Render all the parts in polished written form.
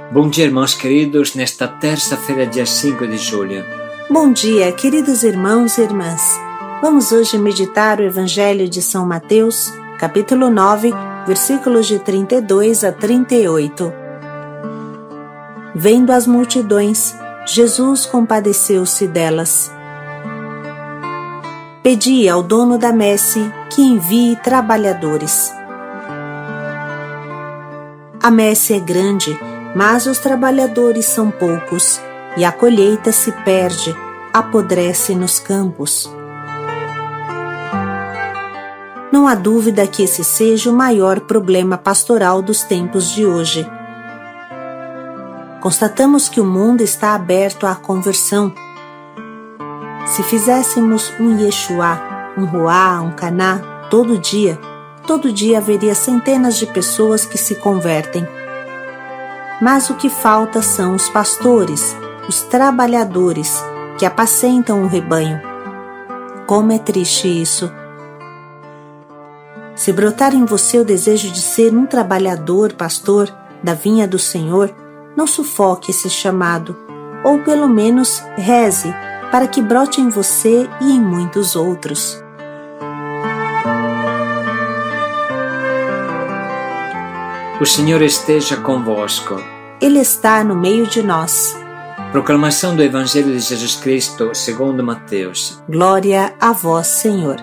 Bom dia, irmãos queridos, nesta terça-feira, dia 5 de julho. Bom dia, queridos irmãos e irmãs. Vamos hoje meditar o Evangelho de São Mateus, capítulo 9, versículos de 32 a 38. Vendo as multidões, Jesus compadeceu-se delas. Pedi ao dono da messe que envie trabalhadores. A messe é grande, mas os trabalhadores são poucos, e a colheita se perde, apodrece nos campos. Não há dúvida que esse seja o maior problema pastoral dos tempos de hoje. Constatamos que o mundo está aberto à conversão. Se fizéssemos um Yeshua, um Ruá, um Caná, todo dia haveria centenas de pessoas que se convertem. Mas o que falta são os pastores, os trabalhadores, que apacentam o rebanho. Como é triste isso! Se brotar em você o desejo de ser um trabalhador, pastor, da vinha do Senhor, não sufoque esse chamado, ou pelo menos reze para que brote em você e em muitos outros. O Senhor esteja convosco. Ele está no meio de nós. Proclamação do Evangelho de Jesus Cristo segundo Mateus. Glória a vós, Senhor.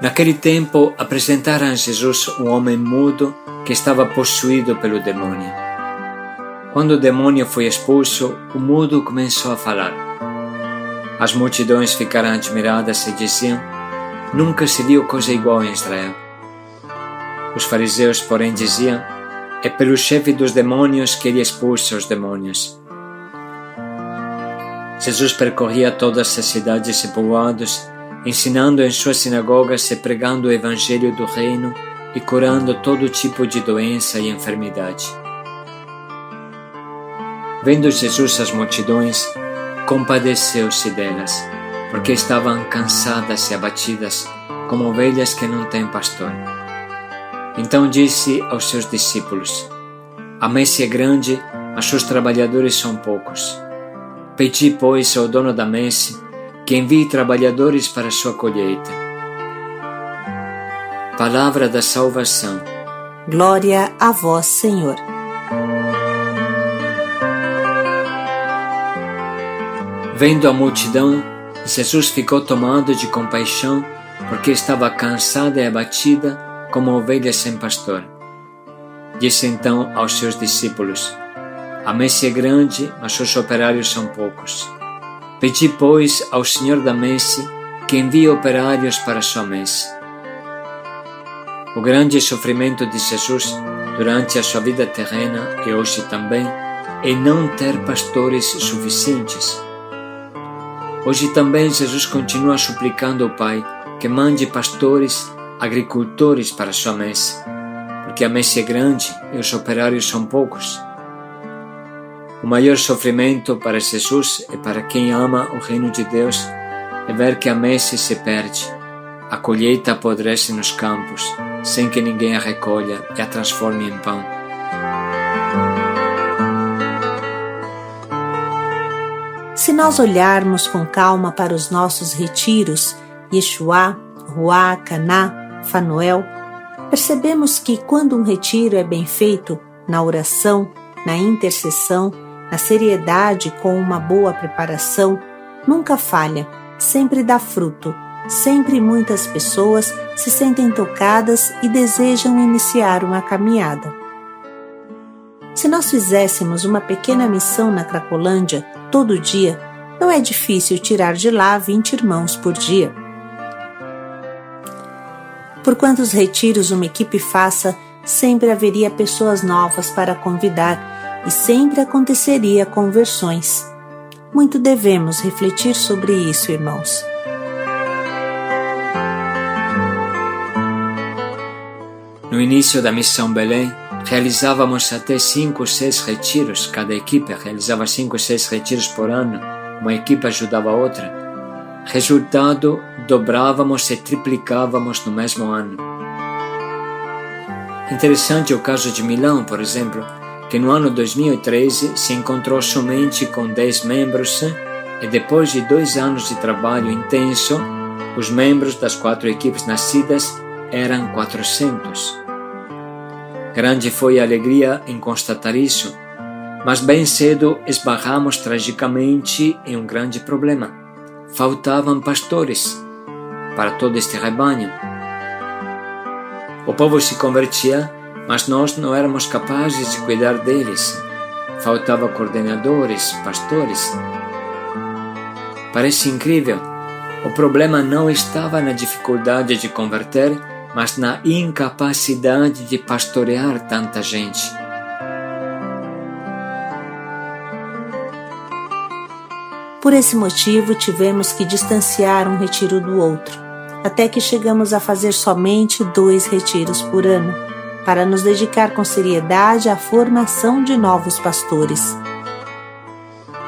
Naquele tempo, apresentaram a Jesus um homem mudo que estava possuído pelo demônio. Quando o demônio foi expulso, o mudo começou a falar. As multidões ficaram admiradas e diziam: nunca se viu coisa igual em Israel. Os fariseus, porém, diziam: é pelo chefe dos demônios que ele expulsa os demônios. Jesus percorria todas as cidades e povoados, ensinando em suas sinagogas e pregando o evangelho do reino e curando todo tipo de doença e enfermidade. Vendo Jesus as multidões, compadeceu-se delas, porque estavam cansadas e abatidas, como ovelhas que não têm pastor. Então disse aos seus discípulos: a messe é grande, mas os trabalhadores são poucos. Pedi, pois, ao dono da messe que envie trabalhadores para a sua colheita. Palavra da salvação. Glória a vós, Senhor. Vendo a multidão, Jesus ficou tomado de compaixão, porque estava cansada e abatida, como ovelha sem pastor. Disse então aos seus discípulos: a messe é grande, mas os operários são poucos. Pedi, pois, ao Senhor da messe que envie operários para a sua messe. O grande sofrimento de Jesus durante a sua vida terrena e hoje também é não ter pastores suficientes. Hoje também Jesus continua suplicando ao Pai que mande pastores, agricultores para a sua messe, porque a messe é grande e os operários são poucos. O maior sofrimento para Jesus e para quem ama o reino de Deus é ver que a messe se perde, a colheita apodrece nos campos, sem que ninguém a recolha e a transforme em pão. Se nós olharmos com calma para os nossos retiros, Yeshua, Ruá, Caná, Fanuel, percebemos que quando um retiro é bem feito, na oração, na intercessão, na seriedade com uma boa preparação, nunca falha, sempre dá fruto, sempre muitas pessoas se sentem tocadas e desejam iniciar uma caminhada. Se nós fizéssemos uma pequena missão na Cracolândia todo dia, não é difícil tirar de lá 20 irmãos por dia. Por quantos retiros uma equipe faça, sempre haveria pessoas novas para convidar e sempre aconteceria conversões. Muito devemos refletir sobre isso, irmãos. No início da Missão Belém, realizávamos até 5 ou 6 retiros, cada equipe realizava 5 ou 6 retiros por ano, uma equipe ajudava a outra. Resultado, dobrávamos e triplicávamos no mesmo ano. Interessante o caso de Milão, por exemplo, que no ano 2013 se encontrou somente com 10 membros e depois de 2 anos de trabalho intenso, os membros das 4 equipes nascidas eram 400. Grande foi a alegria em constatar isso, mas bem cedo esbarramos tragicamente em um grande problema. Faltavam pastores para todo este rebanho. O povo se convertia, mas nós não éramos capazes de cuidar deles. Faltavam coordenadores, pastores. Parece incrível. O problema não estava na dificuldade de converter, mas na incapacidade de pastorear tanta gente. Por esse motivo, tivemos que distanciar um retiro do outro, até que chegamos a fazer somente 2 retiros por ano, para nos dedicar com seriedade à formação de novos pastores.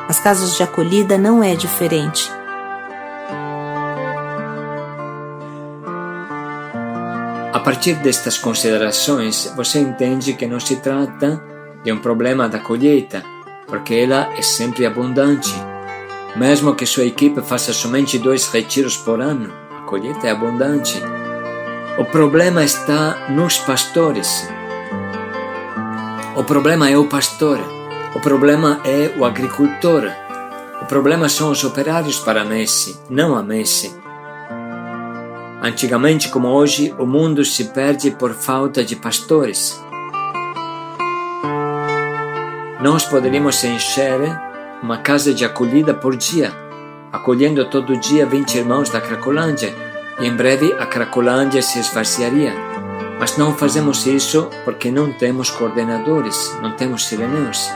As casas de acolhida não é diferente. A partir destas considerações, você entende que não se trata de um problema da colheita, porque ela é sempre abundante. Mesmo que sua equipe faça somente 2 retiros por ano, a colheita é abundante. O problema está nos pastores. O problema é o pastor. O problema é o agricultor. O problema são os operários para a messe, não a messe. Antigamente como hoje, o mundo se perde por falta de pastores. Nós poderíamos encher uma casa de acolhida por dia, acolhendo todo dia 20 irmãos da Cracolândia, e em breve a Cracolândia se esvaziaria. Mas não fazemos isso porque não temos coordenadores, não temos sireneus.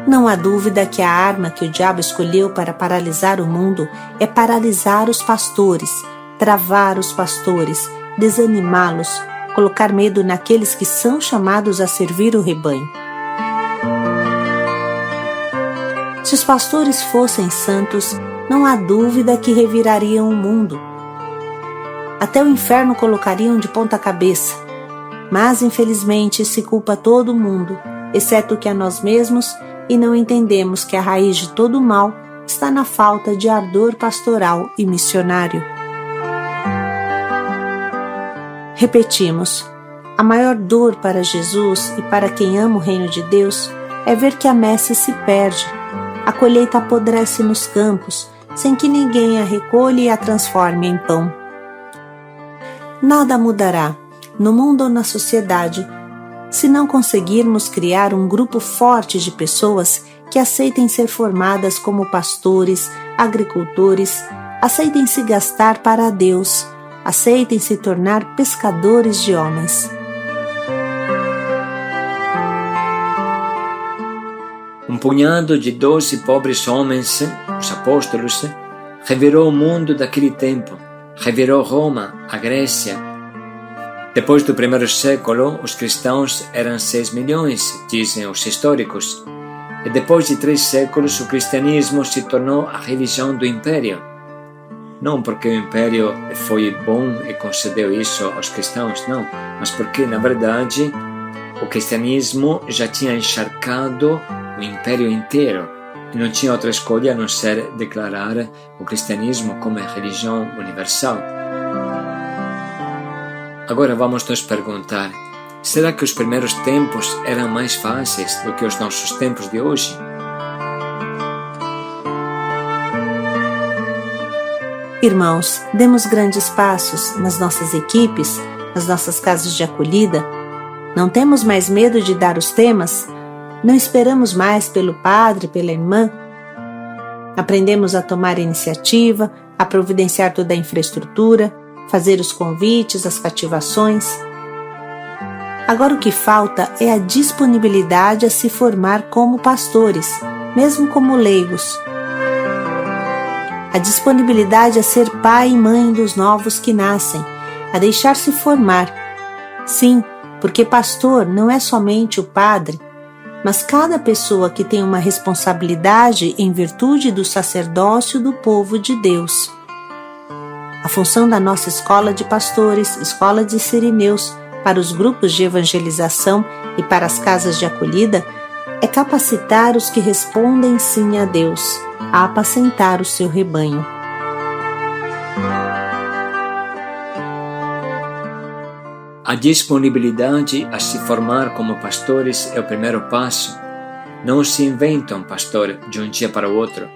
Não há dúvida que a arma que o diabo escolheu para paralisar o mundo é paralisar os pastores, travar os pastores, desanimá-los, colocar medo naqueles que são chamados a servir o rebanho. Se os pastores fossem santos, não há dúvida que revirariam o mundo. Até o inferno colocariam de ponta cabeça. Mas, infelizmente, se culpa todo mundo, exceto que a nós mesmos, e não entendemos que a raiz de todo o mal está na falta de ardor pastoral e missionário. Repetimos, a maior dor para Jesus e para quem ama o reino de Deus é ver que a messe se perde, a colheita apodrece nos campos, sem que ninguém a recolha e a transforme em pão. Nada mudará, no mundo ou na sociedade, se não conseguirmos criar um grupo forte de pessoas que aceitem ser formadas como pastores, agricultores, aceitem se gastar para Deus, aceitem se tornar pescadores de homens. Um punhado de 12 pobres homens, os apóstolos, revirou o mundo daquele tempo, revirou Roma, a Grécia. Depois do primeiro século, os cristãos eram 6 milhões, dizem os históricos. E depois de 3 séculos, o cristianismo se tornou a religião do império. Não porque o império foi bom e concedeu isso aos cristãos, não. Mas porque, na verdade, o cristianismo já tinha encharcado o império inteiro. E não tinha outra escolha a não ser declarar o cristianismo como a religião universal. Agora vamos nos perguntar, será que os primeiros tempos eram mais fáceis do que os nossos tempos de hoje? Irmãos, demos grandes passos nas nossas equipes, nas nossas casas de acolhida. Não temos mais medo de dar os temas? Não esperamos mais pelo padre, pela irmã? Aprendemos a tomar iniciativa, a providenciar toda a infraestrutura, fazer os convites, as cativações. Agora o que falta é a disponibilidade a se formar como pastores, mesmo como leigos. A disponibilidade a ser pai e mãe dos novos que nascem, a deixar-se formar. Sim, porque pastor não é somente o padre, mas cada pessoa que tem uma responsabilidade em virtude do sacerdócio do povo de Deus. A função da nossa escola de pastores, escola de sirineus, para os grupos de evangelização e para as casas de acolhida, é capacitar os que respondem sim a Deus, a apacentar o seu rebanho. A disponibilidade a se formar como pastores é o primeiro passo. Não se inventa um pastor de um dia para o outro.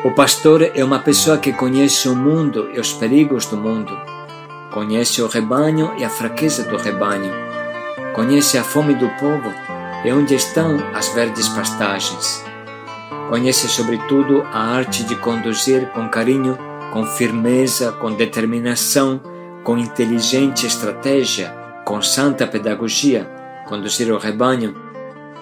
O pastor é uma pessoa que conhece o mundo e os perigos do mundo. Conhece o rebanho e a fraqueza do rebanho. Conhece a fome do povo e onde estão as verdes pastagens. Conhece, sobretudo, a arte de conduzir com carinho, com firmeza, com determinação, com inteligente estratégia, com santa pedagogia, conduzir o rebanho,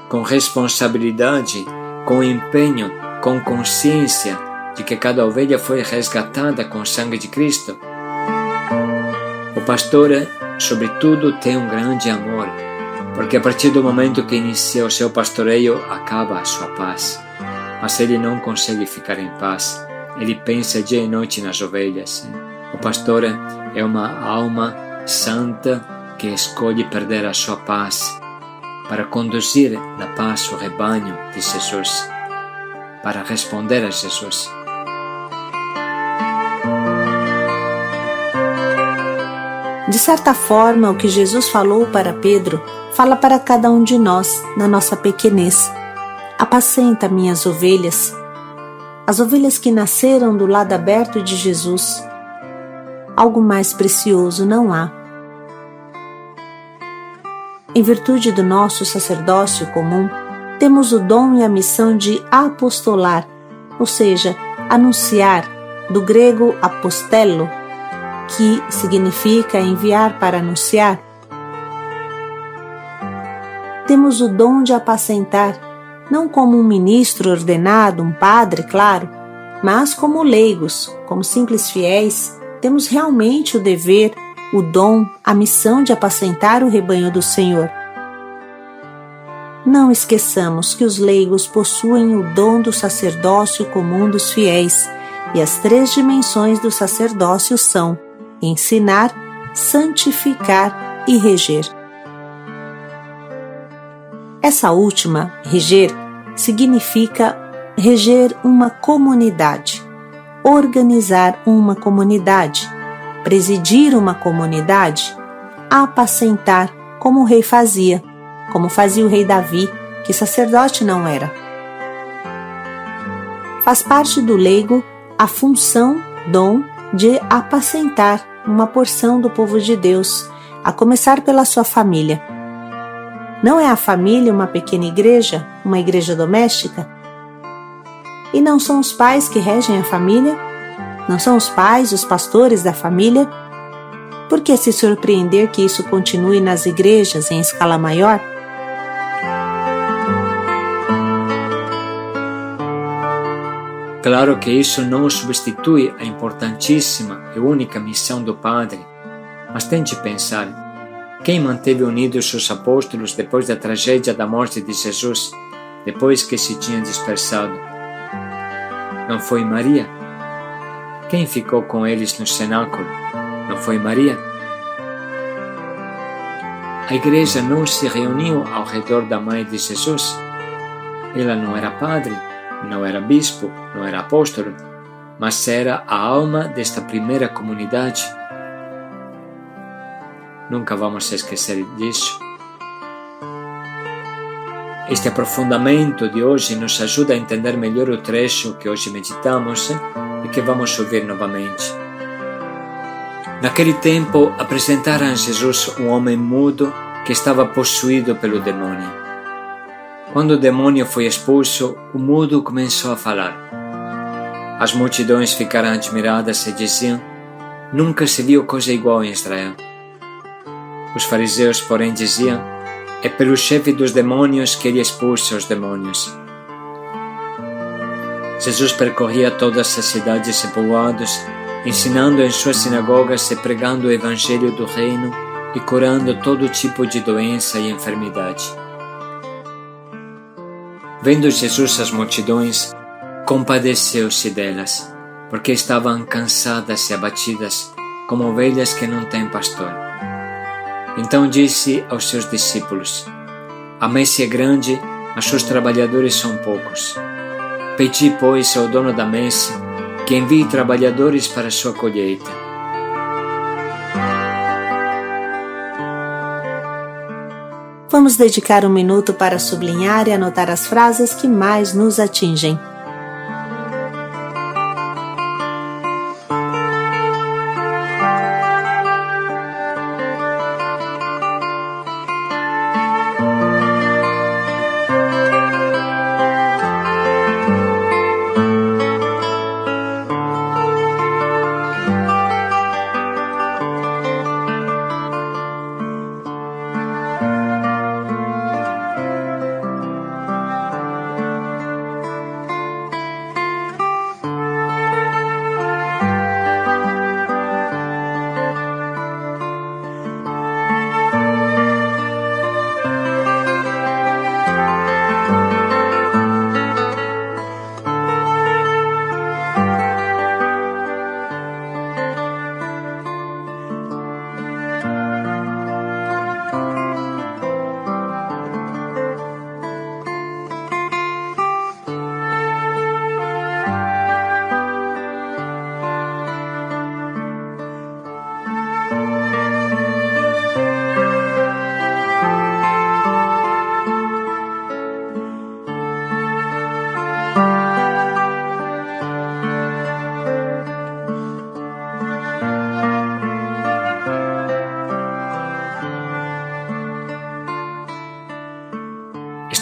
com responsabilidade, com empenho, com consciência de que cada ovelha foi resgatada com o sangue de Cristo. O pastor, sobretudo, tem um grande amor, porque a partir do momento que inicia o seu pastoreio, acaba a sua paz. Mas ele não consegue ficar em paz. Ele pensa dia e noite nas ovelhas. O pastor é uma alma santa que escolhe perder a sua paz para conduzir na paz o rebanho de Jesus, para responder a Jesus. De certa forma, o que Jesus falou para Pedro, fala para cada um de nós, na nossa pequenez. Apacenta minhas ovelhas, as ovelhas que nasceram do lado aberto de Jesus. Algo mais precioso não há. Em virtude do nosso sacerdócio comum, temos o dom e a missão de apostolar, ou seja, anunciar, do grego apostello, que significa enviar para anunciar. Temos o dom de apacentar, não como um ministro ordenado, um padre, claro, mas como leigos, como simples fiéis, temos realmente o dever, o dom, a missão de apacentar o rebanho do Senhor. Não esqueçamos que os leigos possuem o dom do sacerdócio comum dos fiéis, e as 3 dimensões do sacerdócio são ensinar, santificar e reger. Essa última, reger, significa reger uma comunidade, organizar uma comunidade, presidir uma comunidade, apacentar, como o rei fazia, como fazia o rei Davi, que sacerdote não era. Faz parte do leigo a função, dom, de apacentar uma porção do povo de Deus, a começar pela sua família. Não é a família uma pequena igreja, uma igreja doméstica? E não são os pais que regem a família? Não são os pais, os pastores da família? Por que se surpreender que isso continue nas igrejas em escala maior? Claro que isso não substitui a importantíssima e única missão do Padre, mas tente pensar, quem manteve unidos os apóstolos depois da tragédia da morte de Jesus, depois que se tinha dispersado? Não foi Maria? Quem ficou com eles no cenáculo? Não foi Maria? A igreja não se reuniu ao redor da mãe de Jesus? Ela não era padre, não era bispo, não era apóstolo, mas era a alma desta primeira comunidade. Nunca vamos esquecer disso. Este aprofundamento de hoje nos ajuda a entender melhor o trecho que hoje meditamos e que vamos ouvir novamente. Naquele tempo, apresentaram a Jesus um homem mudo que estava possuído pelo demônio. Quando o demônio foi expulso, o mudo começou a falar. As multidões ficaram admiradas e diziam: nunca se viu coisa igual em Israel. Os fariseus, porém, diziam: é pelo chefe dos demônios que ele expulsa os demônios. Jesus percorria todas as cidades e povoados, ensinando em suas sinagogas e pregando o evangelho do reino e curando todo tipo de doença e enfermidade. Vendo Jesus as multidões, compadeceu-se delas, porque estavam cansadas e abatidas, como ovelhas que não têm pastor. Então disse aos seus discípulos: A messe é grande, mas os trabalhadores são poucos. Pedi, pois, ao dono da messe que envie trabalhadores para a sua colheita. Vamos dedicar um minuto para sublinhar e anotar as frases que mais nos atingem.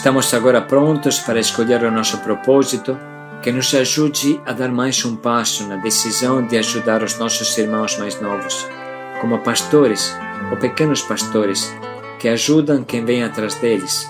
Estamos agora prontos para escolher o nosso propósito, que nos ajude a dar mais um passo na decisão de ajudar os nossos irmãos mais novos, como pastores ou pequenos pastores, que ajudam quem vem atrás deles.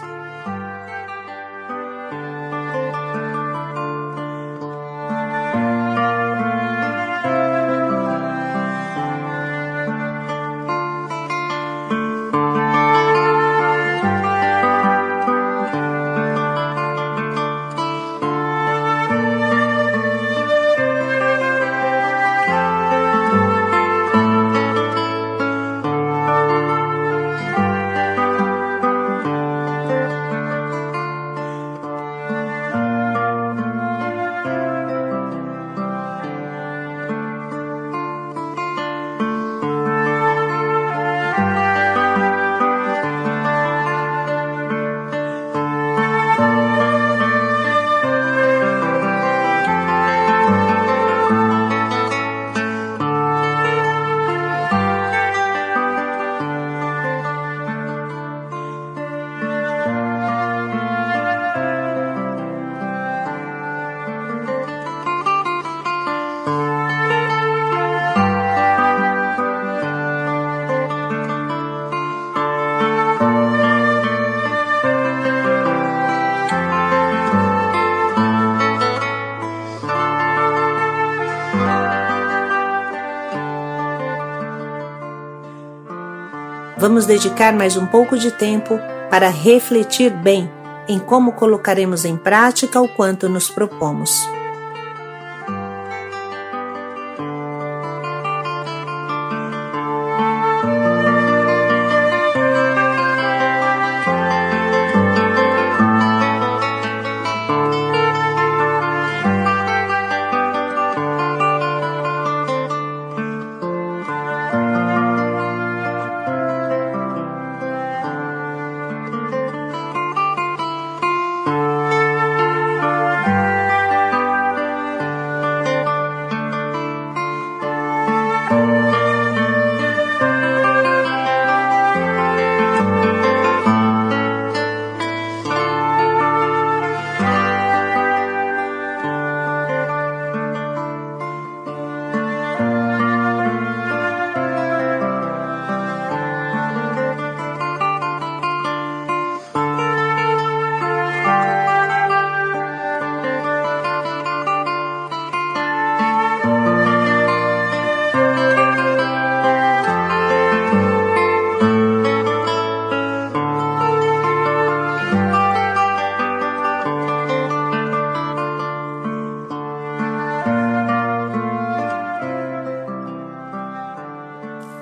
Vamos dedicar mais um pouco de tempo para refletir bem em como colocaremos em prática o quanto nos propomos.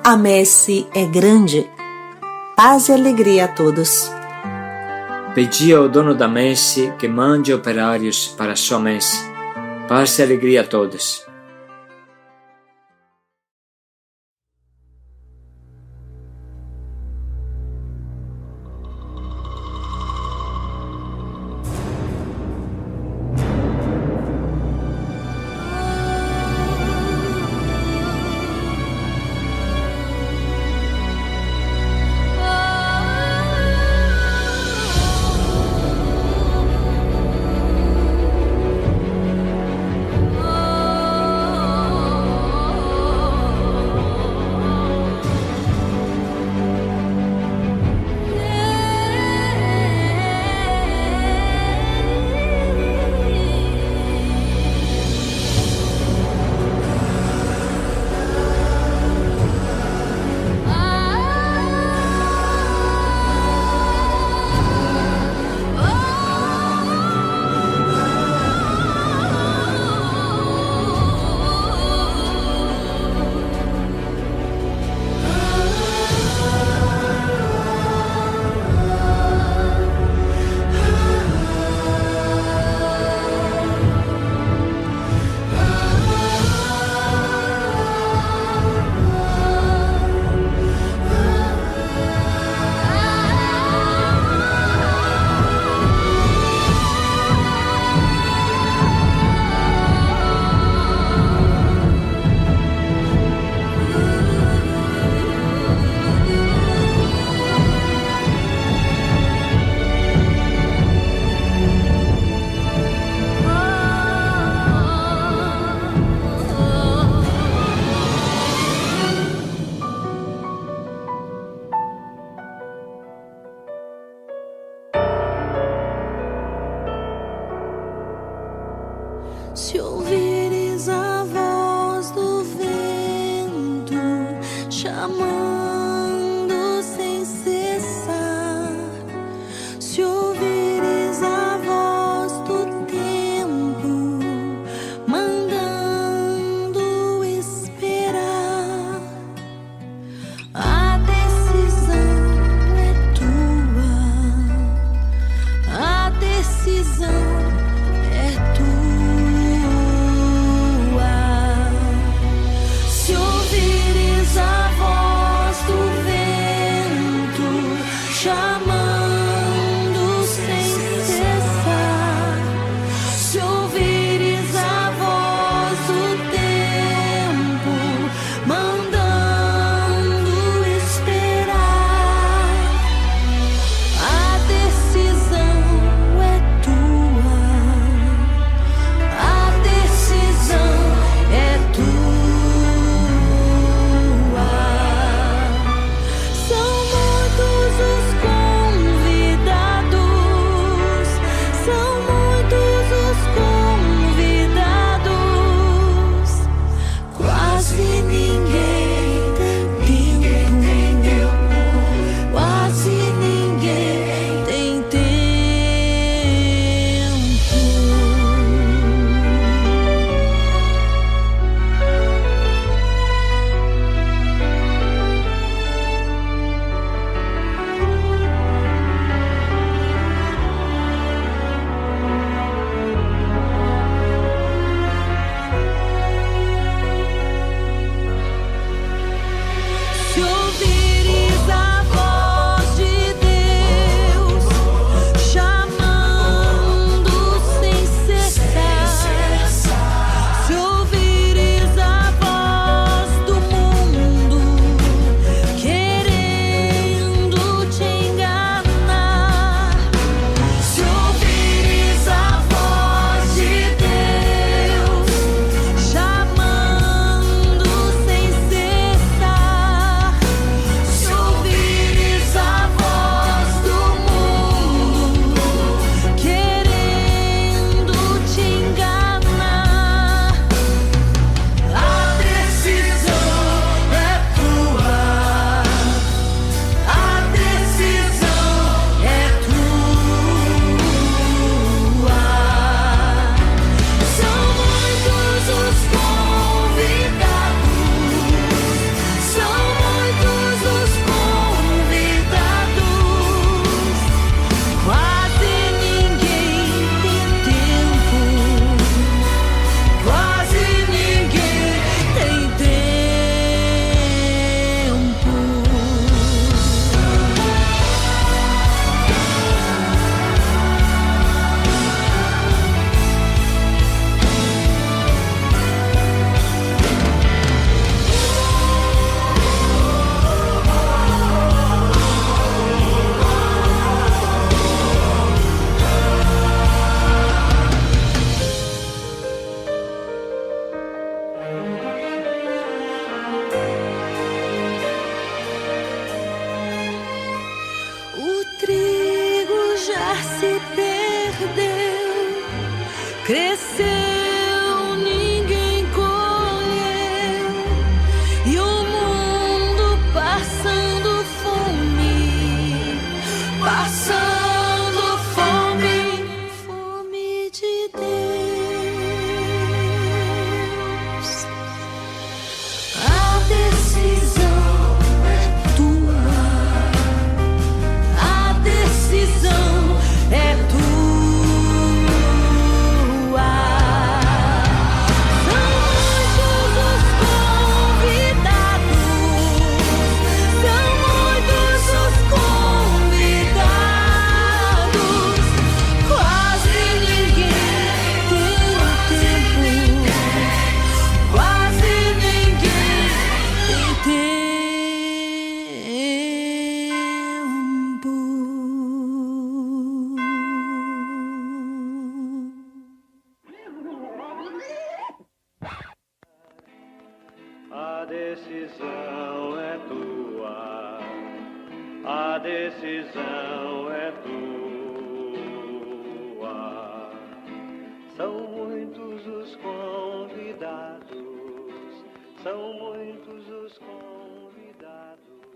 A messe é grande. Paz e alegria a todos. Pedi ao dono da messe que mande operários para a sua messe. Paz e alegria a todos. decisão é tua, a decisão é tua. São muitos os convidados, são muitos os convidados.